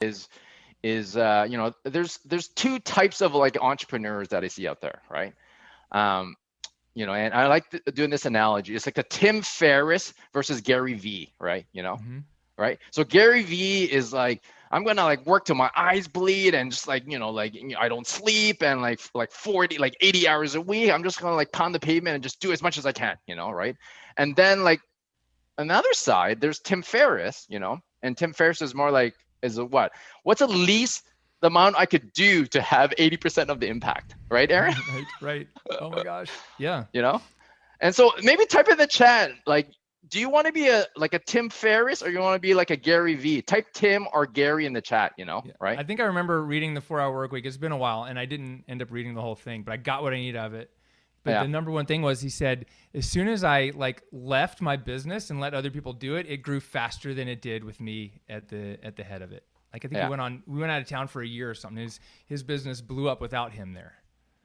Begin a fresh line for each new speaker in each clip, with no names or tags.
is there's two types of like entrepreneurs that I see out there, right? Um, and I like doing this analogy. It's like the Tim Ferris versus Gary Vee, right?
Mm-hmm.
Right? So Gary Vee is like, I'm gonna like work till my eyes bleed and just like, I don't sleep and like 40, like 80 hours a week. I'm just gonna like pound the pavement and just do as much as I can, right? And then like another side, there's Tim Ferriss, and Tim Ferriss is more like, is a what? What's at least the amount I could do to have 80% of the impact, right, Aaron?
Right, right. Oh my gosh. Yeah.
you know? And so maybe type in the chat, like, do you want to be a Tim Ferriss or you want to be like a Gary Vee? Type Tim or Gary in the chat,
Yeah.
right?
I think I remember reading the 4 Hour Work Week. It's been a while, and I didn't end up reading the whole thing, but I got what I needed out of it. But
Yeah.
the number one thing was, he said, as soon as I like left my business and let other people do it, it grew faster than it did with me at the head of it. Like I think
Yeah.
we went out of town for a year or something. His business blew up without him there.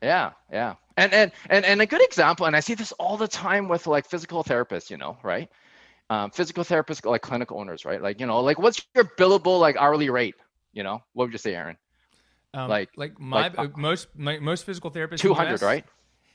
Yeah, yeah. And a good example, and I see this all the time with like physical therapists, right? Physical therapists, like clinic owners, right? Like, like what's your billable like hourly rate? What would you say, Aaron? Like
Like
like
most physical therapists in the
200,
U.S.
right?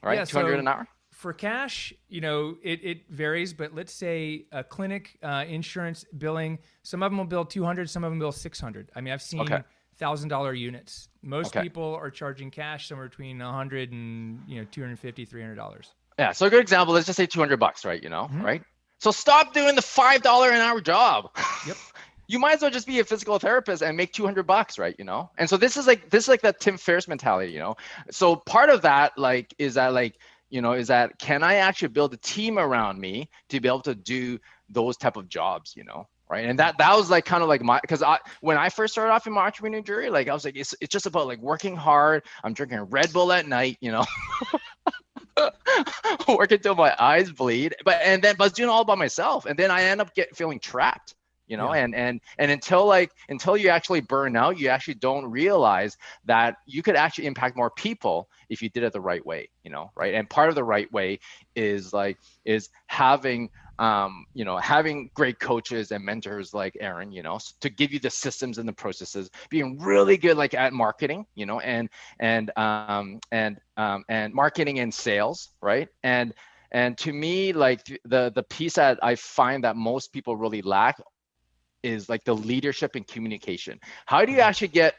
Yeah,
200
so
an hour?
for cash, it varies, but let's say a clinic insurance billing, some of them will bill 200, some of them bill 600. I mean, I've seen
Okay.
$1,000 units. Most
Okay.
people are charging cash somewhere between 100 and 250, $300.
Yeah. So a good example, let's just say 200 bucks, right?
Mm-hmm.
Right? So stop doing the $5 an hour job.
Yep.
You might as well just be a physical therapist and make 200 bucks, right? And so this is like that Tim Ferriss mentality. So part of that is that can I actually build a team around me to be able to do those type of jobs, right? And that was like kind of like because when I first started off in my entrepreneur journey, like I was like, it's just about like working hard. I'm drinking Red Bull at night, working till my eyes bleed, but I was doing it all by myself, and then I end up feeling trapped.
Yeah.
And until you actually burn out, you actually don't realize that you could actually impact more people if you did it the right way, right? And part of the right way is having having great coaches and mentors like Aaron, to give you the systems and the processes, being really good like at marketing, and marketing and sales, right? And to me, like the piece that I find that most people really lack is like the leadership and communication. How do you actually get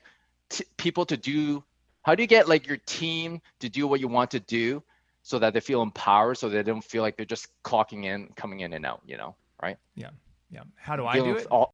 people to do? How do you get like your team to do what you want to do, so that they feel empowered, so they don't feel like they're just clocking in, coming in and out, right?
Yeah. Yeah. How do I
Dealing
do
with
it?
all,